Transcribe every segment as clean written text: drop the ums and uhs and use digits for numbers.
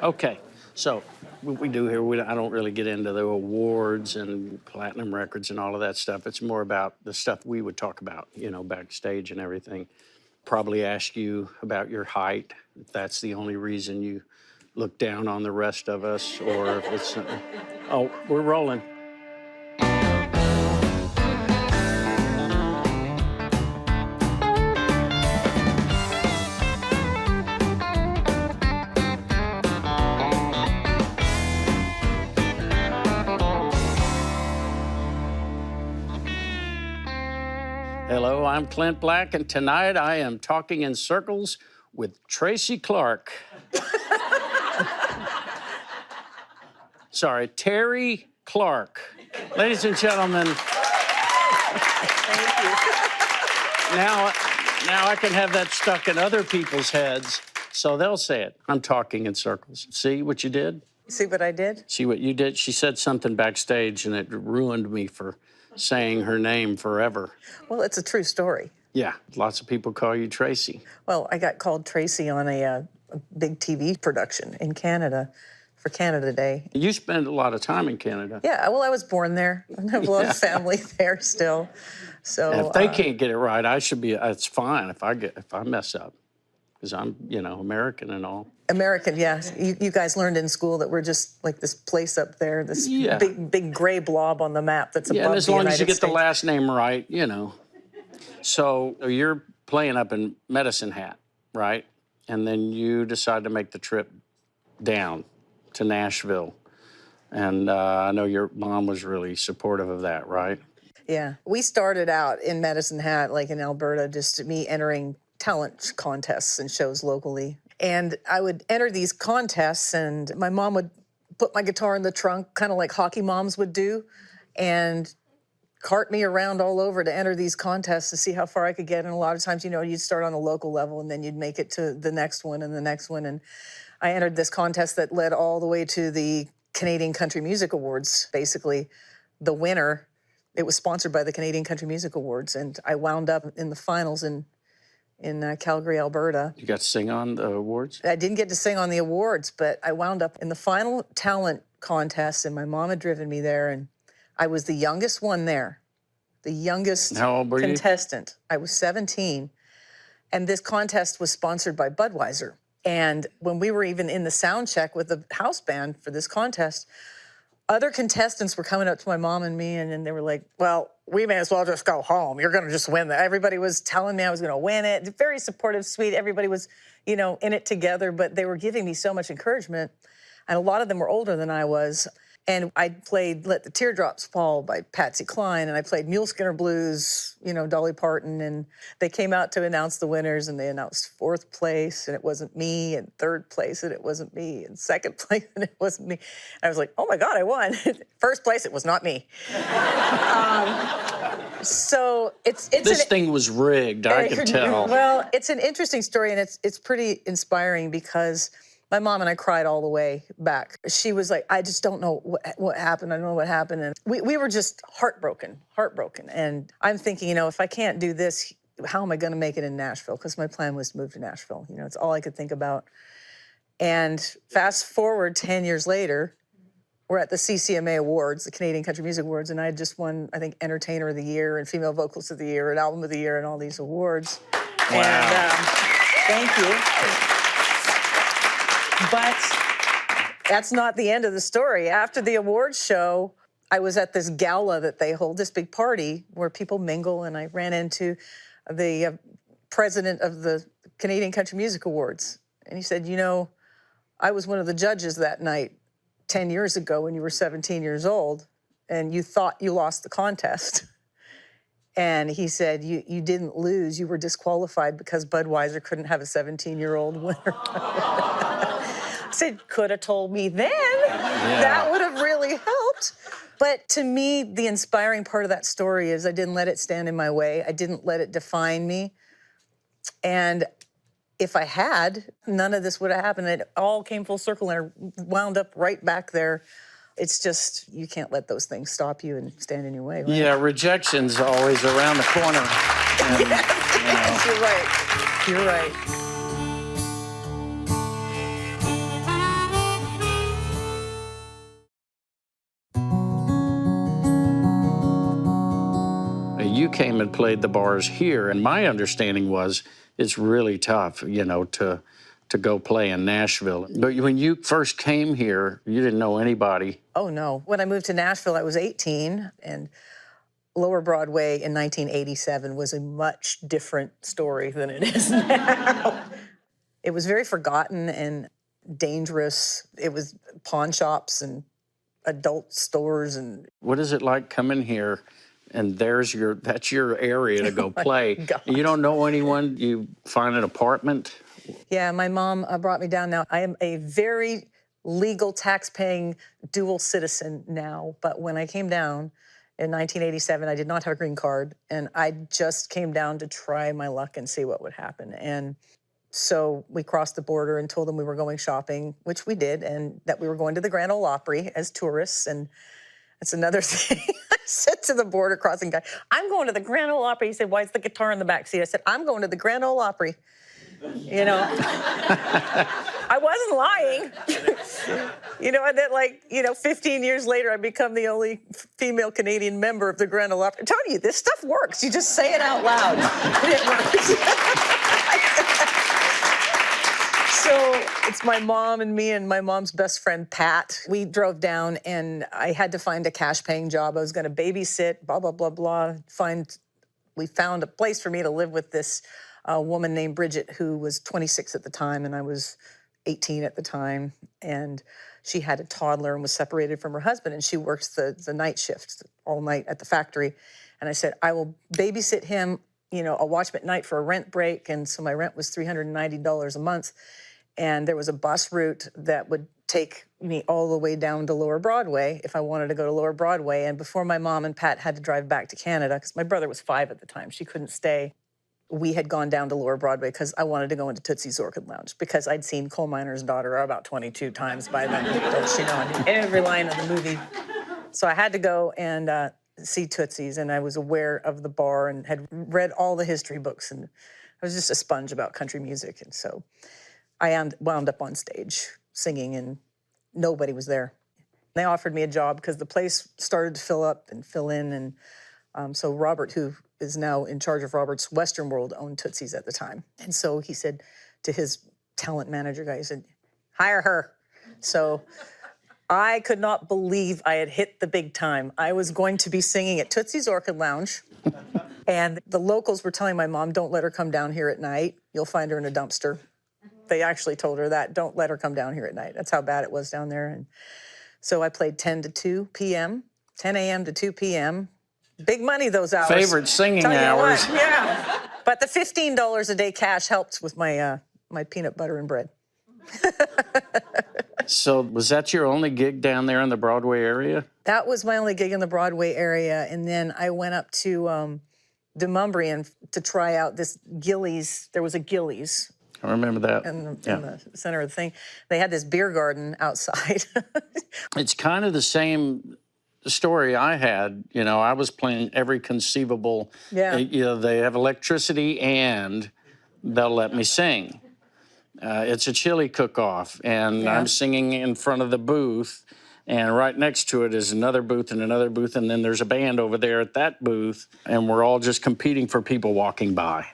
Okay, so what we do here, I don't really get into the awards and platinum records and all of that stuff. It's more about the stuff we would talk about, you know, backstage and everything. Probably ask you about your height, if that's the only reason you look down on the rest of us, or if it's... Oh, we're rolling. Hello, I'm Clint Black, and tonight I am talking in circles with Terri Clark. Sorry, Terri Clark. Ladies and gentlemen. Thank you. Now I can have that stuck in other people's heads, so they'll say it. I'm talking in circles. See what you did? See what I did? See what you did? She said something backstage, and it ruined me for saying her name forever. Well, it's a true story. Yeah, lots of people call you Tracy. Well, I got called Tracy on a big TV production in Canada for Canada Day. You spend a lot of time in Canada. Yeah, well, I was born there. I have a lot of family there still. So and if they can't get it right, I should be. It's fine if I mess up, because I'm, you know, American and all. American, yes. You guys learned in school that we're just like this place up there, this big gray blob on the map that's above the United States. Yeah, and as long as you get the last name right, you know. So you're playing up in Medicine Hat, right? And then you decide to make the trip down to Nashville. And I know your mom was really supportive of that, right? Yeah. We started out in Medicine Hat, like in Alberta, just me entering talent contests and shows locally. And I would enter these contests, and my mom would put my guitar in the trunk, kind of like hockey moms would do, and cart me around all over to enter these contests to see how far I could get. And a lot of times, you know, you'd start on a local level, and then you'd make it to the next one and the next one. And I entered this contest that led all the way to the Canadian Country Music Awards. Basically, the winner, it was sponsored by the Canadian Country Music Awards, and I wound up in the finals in Calgary, Alberta. You got to sing on the awards? I didn't get to sing on the awards, but I wound up in the final talent contest, and my mom had driven me there, and I was the youngest one there, the youngest How old were contestant. I was 17, and this contest was sponsored by Budweiser. And when we were even in the sound check with the house band for this contest, other contestants were coming up to my mom and me, and they were like, well, we may as well just go home. You're going to just win that. Everybody was telling me I was going to win it. Very supportive, sweet. Everybody was, you know, in it together, but they were giving me so much encouragement. And a lot of them were older than I was. And I played Let the Teardrops Fall by Patsy Cline, and I played Mule Skinner Blues, you know, Dolly Parton. And they came out to announce the winners, and they announced fourth place, and it wasn't me, and third place, and it wasn't me, and second place, and it wasn't me. And I was like, oh my God, I won. First place, it was not me. So this thing was rigged, I could tell. Well, it's an interesting story, and it's pretty inspiring because my mom and I cried all the way back. She was like, I just don't know what happened. I don't know what happened. And we were just heartbroken. And I'm thinking, you know, if I can't do this, how am I going to make it in Nashville? Because my plan was to move to Nashville. You know, it's all I could think about. And fast forward 10 years later, we're at the CCMA Awards, the Canadian Country Music Awards, and I had just won, I think, Entertainer of the Year and Female Vocalist of the Year and Album of the Year and all these awards. Wow. And thank you. But that's not the end of the story. After the awards show, I was at this gala that they hold, this big party where people mingle, and I ran into the president of the Canadian Country Music Awards. And he said, you know, I was one of the judges that night 10 years ago when you were 17 years old, and you thought you lost the contest. And he said, you didn't lose, you were disqualified because Budweiser couldn't have a 17-year-old winner. I said, could have told me then. Yeah. That would have really helped. But to me, the inspiring part of that story is I didn't let it stand in my way. I didn't let it define me. And if I had, none of this would have happened. It all came full circle, and I wound up right back there. It's just, you can't let those things stop you and stand in your way, right? Yeah, rejection's always around the corner. And, yes, you're right. You're right. You came and played the bars here, and my understanding was it's really tough, to go play in Nashville. But when you first came here, you didn't know anybody. Oh, no. When I moved to Nashville, I was 18, and Lower Broadway in 1987 was a much different story than it is now. It was very forgotten and dangerous. It was pawn shops and adult stores. And What is it like coming here and that's your area to go play? God. You don't know anyone, you find an apartment? yeah, my mom brought me down. Now, I am a very legal, tax-paying dual citizen now, but when I came down in 1987, I did not have a green card, and I just came down to try my luck and see what would happen. And so we crossed the border and told them we were going shopping, which we did, and that we were going to the Grand Ole Opry as tourists. And that's another thing. I said to the border crossing guy, I'm going to the Grand Ole Opry. He said, why is the guitar in the back seat? I said, I'm going to the Grand Ole Opry. I wasn't lying. And then 15 years later, I become the only female Canadian member of the Grand Ole Opry. I'm telling you, this stuff works. You just say it out loud. It works. So it's my mom and me and my mom's best friend, Pat. We drove down, and I had to find a cash-paying job. I was going to babysit, blah, blah, blah, blah. We found a place for me to live with this woman named Bridget, who was 26 at the time, and I was 18 at the time. And she had a toddler and was separated from her husband, and she works the night shift all night at the factory. And I said, I will babysit him, I'll watch him at night for a rent break. And so my rent was $390 a month. And there was a bus route that would take me all the way down to Lower Broadway if I wanted to go to Lower Broadway. And before my mom and Pat had to drive back to Canada, because my brother was 5 at the time, she couldn't stay, we had gone down to Lower Broadway because I wanted to go into Tootsie's Orchid Lounge, because I'd seen Coal Miner's Daughter about 22 times by then. Don't you know? I knew every line of the movie. So I had to go and see Tootsie's, and I was aware of the bar and had read all the history books, and I was just a sponge about country music. And so I wound up on stage singing, and nobody was there. They offered me a job because the place started to fill up and fill in. And so Robert, who is now in charge of Robert's Western World, owned Tootsie's at the time. And so he said to his talent manager guy, he said, hire her. So I could not believe I had hit the big time. I was going to be singing at Tootsie's Orchid Lounge. And the locals were telling my mom, don't let her come down here at night. You'll find her in a dumpster. They actually told her that, don't let her come down here at night. That's how bad it was down there. And so I played 10 to 2 p.m., 10 a.m. to 2 p.m. Big money those hours. Favorite singing hours. Yeah. But the $15 a day cash helped with my my peanut butter and bread. So was that your only gig down there in the Broadway area? That was my only gig in the Broadway area. And then I went up to Demumbrian to try out this Gillies. There was a Gillies. I remember that. In the center of the thing. They had this beer garden outside. It's kind of the same story I had. I was playing every conceivable. Yeah. They have electricity and they'll let me sing. It's a chili cook-off, and I'm singing in front of the booth, and right next to it is another booth and another booth, and then there's a band over there at that booth, and we're all just competing for people walking by.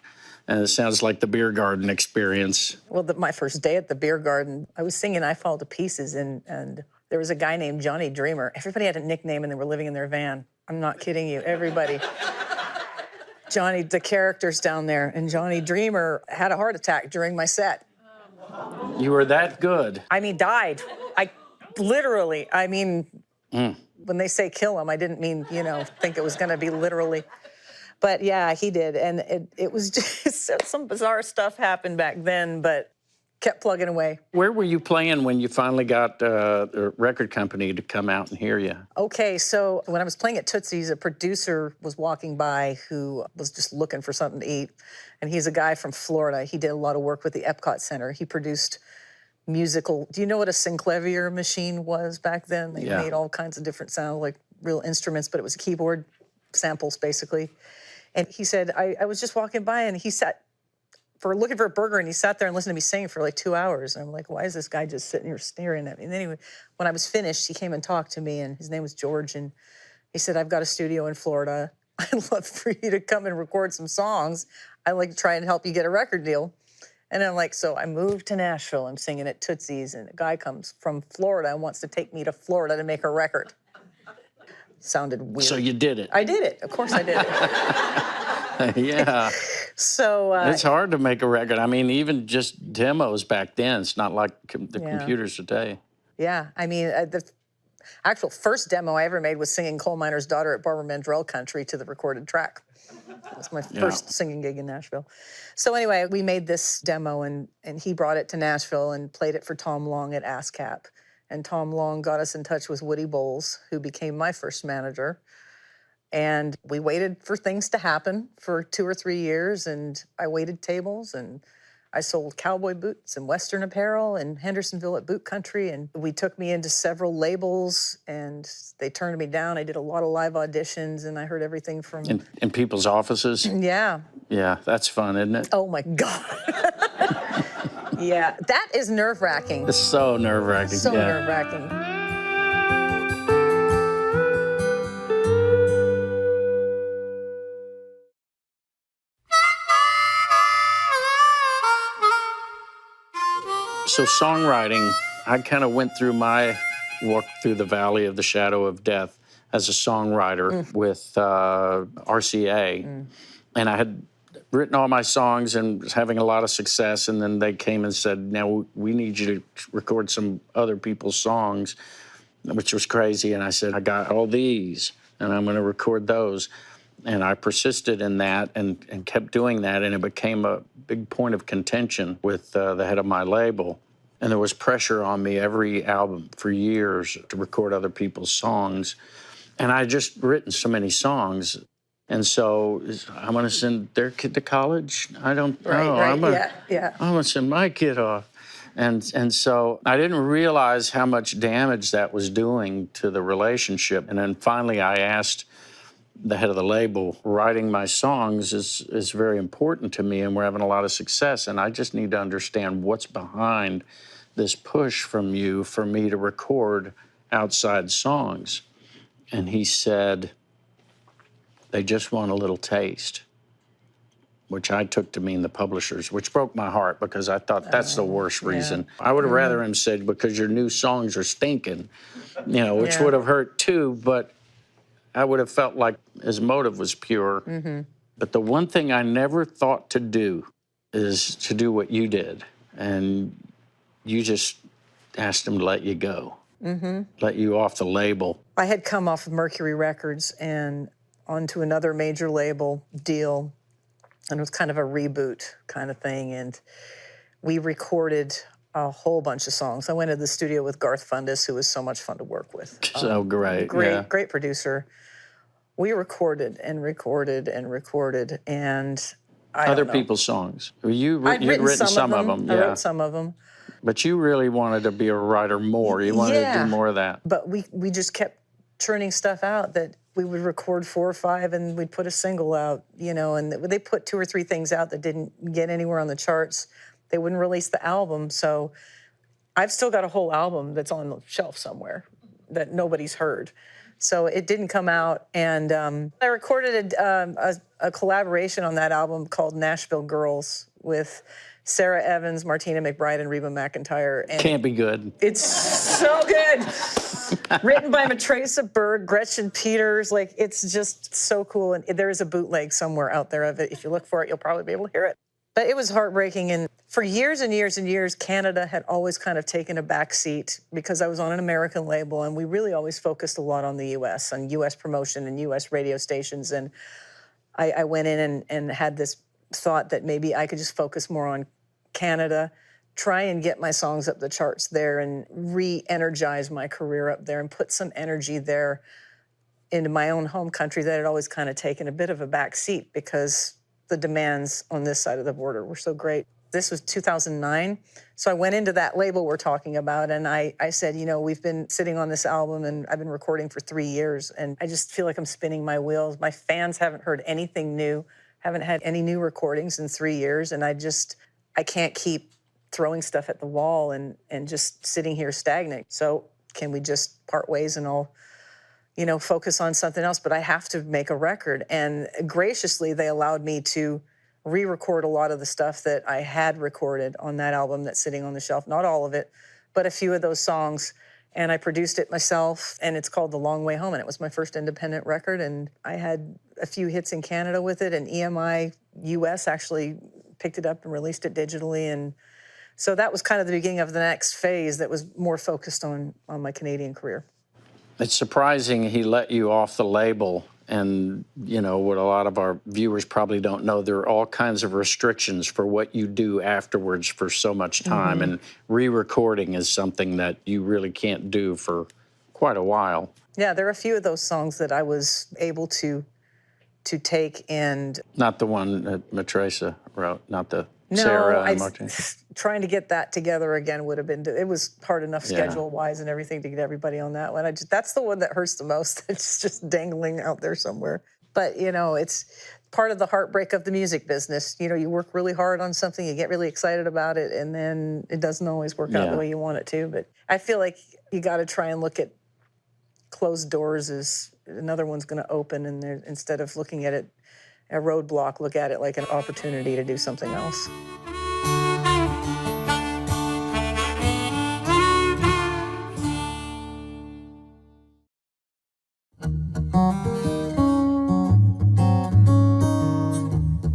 And it sounds like the beer garden experience. Well, my first day at the beer garden, I was singing I Fall to Pieces, and there was a guy named Johnny Dreamer. Everybody had a nickname, and they were living in their van. I'm not kidding you, everybody. Johnny, the characters down there, and Johnny Dreamer had a heart attack during my set. You were that good. I mean, died. When they say kill him, I didn't mean, think it was going to be literally. But yeah, he did. And it was just some bizarre stuff happened back then, but kept plugging away. Where were you playing when you finally got a record company to come out and hear you? Okay, so when I was playing at Tootsie's, a producer was walking by who was just looking for something to eat. And he's a guy from Florida. He did a lot of work with the Epcot Center. He produced musical. Do you know what a synclavier machine was back then? They made all kinds of different sounds, like real instruments, but it was keyboard samples, basically. And he said, I was just walking by, and he sat looking for a burger, and he sat there and listened to me sing for like 2 hours. And I'm like, why is this guy just sitting here staring at me? And anyway, when I was finished, he came and talked to me, and his name was George, and he said, I've got a studio in Florida. I'd love for you to come and record some songs. I'd like to try and help you get a record deal. And I'm like, so I moved to Nashville. I'm singing at Tootsie's, and a guy comes from Florida and wants to take me to Florida to make a record. Sounded weird. So you did it. I did it. Of course I did it. Yeah. So It's hard to make a record. I mean, even just demos back then, it's not like the computers today. yeah, I mean, the actual first demo I ever made was singing Coal Miner's Daughter at Barbara Mandrell Country to the recorded track. That was my first singing gig in Nashville. So anyway, we made this demo, and he brought it to Nashville and played it for Tom Long at ASCAP. And Tom Long got us in touch with Woody Bowles, who became my first manager. And we waited for things to happen for 2 or 3 years, and I waited tables, and I sold cowboy boots and Western apparel in Hendersonville at Boot Country, and we took me into several labels, and they turned me down. I did a lot of live auditions, and I heard everything from... In people's offices? Yeah. Yeah, that's fun, isn't it? Oh, my God. Yeah, that is nerve-wracking. It's so nerve-wracking. So nerve-wracking. So songwriting, I kind of went through my walk through the valley of the shadow of death as a songwriter with RCA. And I had written all my songs and was having a lot of success. And then they came and said, now we need you to record some other people's songs, which was crazy. And I said, I got all these and I'm going to record those. And I persisted in that and kept doing that. And it became a big point of contention with the head of my label. And there was pressure on me every album for years to record other people's songs. And I just written so many songs. And so I'm going to send their kid to college? I don't know. Right, I'm going to send my kid off. And so I didn't realize how much damage that was doing to the relationship. And then finally I asked the head of the label, writing my songs is very important to me, and we're having a lot of success, and I just need to understand what's behind this push from you for me to record outside songs. And he said, they just want a little taste, which I took to mean the publishers, which broke my heart because I thought that's the worst reason. I would have rather him said, because your new songs are stinking, which would have hurt too, but I would have felt like his motive was pure. But the one thing I never thought to do is to do what you did. And you just asked him to let you go, let you off the label. I had come off of Mercury Records and onto another major label deal. And it was kind of a reboot kind of thing. And we recorded a whole bunch of songs. I went to the studio with Garth Fundis, who was so much fun to work with. So great. Great producer. We recorded and recorded and recorded, and other people's songs. You'd I'd written some of them. I wrote some of them. But you really wanted to be a writer more. You wanted to do more of that. But we just kept churning stuff out that we would record 4 or 5 and we'd put a single out, and they put 2 or 3 things out that didn't get anywhere on the charts. They wouldn't release the album. So I've still got a whole album that's on the shelf somewhere that nobody's heard. So it didn't come out. And I recorded a collaboration on that album called Nashville Girls with Sara Evans, Martina McBride, and Reba McEntire. And can't be good. It's so good. Written by Matresa Berg, Gretchen Peters. It's just so cool. And there is a bootleg somewhere out there of it. If you look for it, you'll probably be able to hear it. But it was heartbreaking. And for years and years and years, Canada had always kind of taken a back seat because I was on an American label, and we really always focused a lot on the U.S., on U.S. promotion and U.S. radio stations. And I went in and had this thought that maybe I could just focus more on Canada, try and get my songs up the charts there and re-energize my career up there and put some energy there into my own home country that had always kind of taken a bit of a back seat because the demands on this side of the border were so great. This was 2009. So I went into that label we're talking about, and I said, we've been sitting on this album, and I've been recording for 3 years, and I just feel like I'm spinning my wheels. My fans haven't heard anything new, haven't had any new recordings in 3 years, and I can't keep throwing stuff at the wall and just sitting here stagnant. So can we just part ways and I'll focus on something else, but I have to make a record. And graciously, they allowed me to re-record a lot of the stuff that I had recorded on that album that's sitting on the shelf. Not all of it, but a few of those songs. And I produced it myself, and it's called The Long Way Home, and it was my first independent record, and I had a few hits in Canada with it, and EMI US actually picked it up and released it digitally, and so that was kind of the beginning of the next phase that was more focused on my Canadian career. It's surprising he let you off the label. And, what a lot of our viewers probably don't know, there are all kinds of restrictions for what you do afterwards for so much time. And re-recording is something that you really can't do for quite a while. Yeah, there are a few of those songs that I was able to take and... Not the one that Matresa wrote, not the Sara and Martina. Trying to get that together again would have been... It was hard enough schedule-wise and everything to get everybody on that one. That's the one that hurts the most. It's just dangling out there somewhere. But, it's part of the heartbreak of the music business. You work really hard on something, you get really excited about it, and then it doesn't always work out the way you want it to. But I feel like you got to try and look at closed doors as another one's going to open, and instead of looking at it a roadblock, look at it like an opportunity to do something else.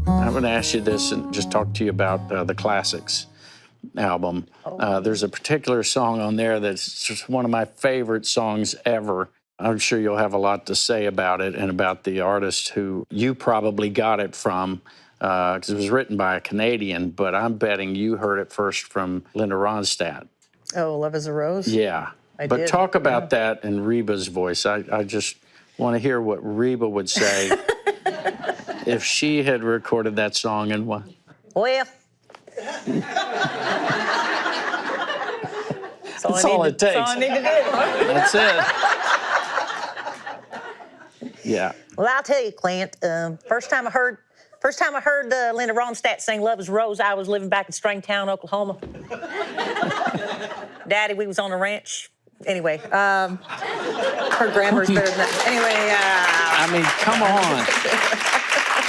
I'm going to ask you this and just talk to you about the Classics album. There's a particular song on there that's just one of my favorite songs ever. I'm sure you'll have a lot to say about it and about the artist who you probably got it from, because it was written by a Canadian, but I'm betting you heard it first from Linda Ronstadt. Oh, Love is a Rose? Yeah. I but did. Talk about that in Reba's voice. I just want to hear what Reba would say if she had recorded that song and what. Well... That's all it takes. That's all I need to do. That's it. Yeah. Well, I'll tell you, Clint. First time I heard Linda Ronstadt sing "Love Is a Rose," I was living back in Stringtown, Oklahoma. Daddy, we was on a ranch. Anyway, Her grammar's better than that. Anyway, I mean, come on.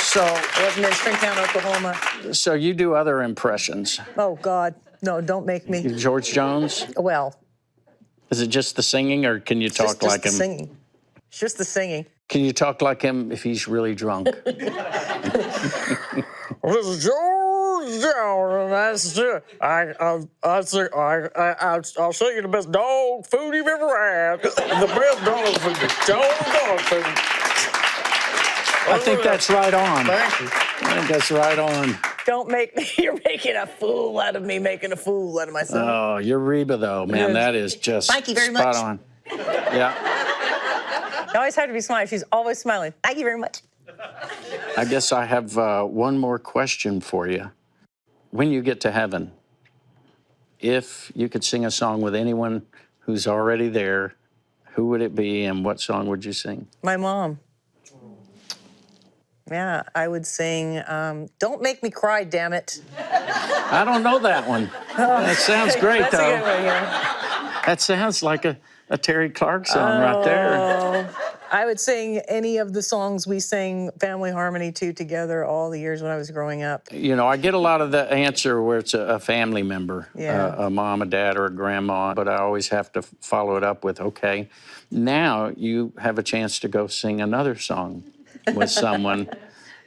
So I wasn't in Stringtown, Oklahoma. So you do other impressions. Oh, God. No, don't make me. George Jones? Well. Is it just the singing, or can you talk like him? Just the singing. It's just the singing. Can you talk like him if he's really drunk? This is George Jones, and I'll show you the best dog food you've ever had. The best dog food, dog food. I think that's right on. Thank you. I think that's right on. Don't make me, you're making a fool out of me, making a fool out of myself. Oh, you're Reba, though, man. That is just Thank you very spot much. on. Yeah. You always have to be smiling. She's always smiling. Thank you very much. I guess I have one more question for you. When you get to heaven, if you could sing a song with anyone who's already there, who would it be and what song would you sing? My mom. Yeah, I would sing, Don't Make Me Cry, Damn It. I don't know that one. That sounds great, That's though. a good one, yeah. That sounds like a Terri Clark song right there. I would sing any of the songs we sang Family Harmony to together all the years when I was growing up. You know, I get a lot of the answer where it's a family member, a mom, a dad, or a grandma, but I always have to follow it up with, okay, now you have a chance to go sing another song with someone,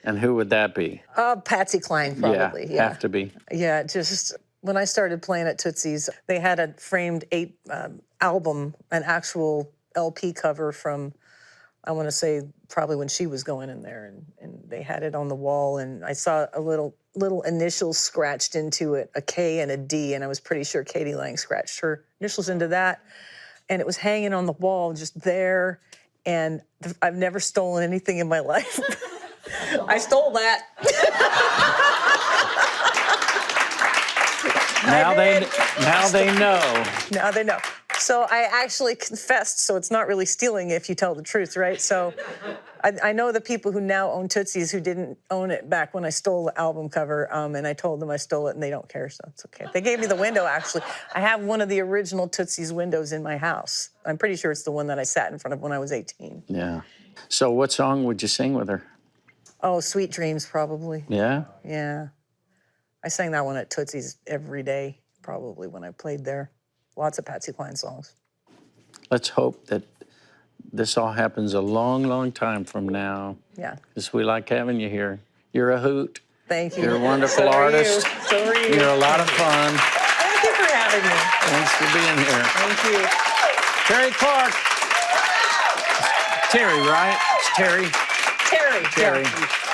and who would that be? Patsy Cline, probably. Yeah, have to be. Yeah, just when I started playing at Tootsie's, they had a framed 8 album, an actual LP cover from, I want to say, probably when she was going in there, and they had it on the wall, and I saw a little initials scratched into it, a K and a D, and I was pretty sure Katie Lang scratched her initials into that, and it was hanging on the wall, just there, and I've never stolen anything in my life. I stole that. Now they know. Now they know. So I actually confessed, so it's not really stealing if you tell the truth, right? So I know the people who now own Tootsie's who didn't own it back when I stole the album cover, and I told them I stole it, and they don't care, so it's okay. They gave me the window, actually. I have one of the original Tootsie's windows in my house. I'm pretty sure it's the one that I sat in front of when I was 18. Yeah. So what song would you sing with her? Oh, Sweet Dreams, probably. Yeah? Yeah. I sang that one at Tootsie's every day, probably, when I played there. Lots of Patsy Cline songs. Let's hope that this all happens a long, long time from now. Yeah. Because we like having you here. You're a hoot. Thank you. You're a wonderful So are artist. you. So are you. You're a lot of fun. Thank you for having me. Thanks for being here. Thank you. Terri Clark. Terri, right? It's Terri. Terri. Terri.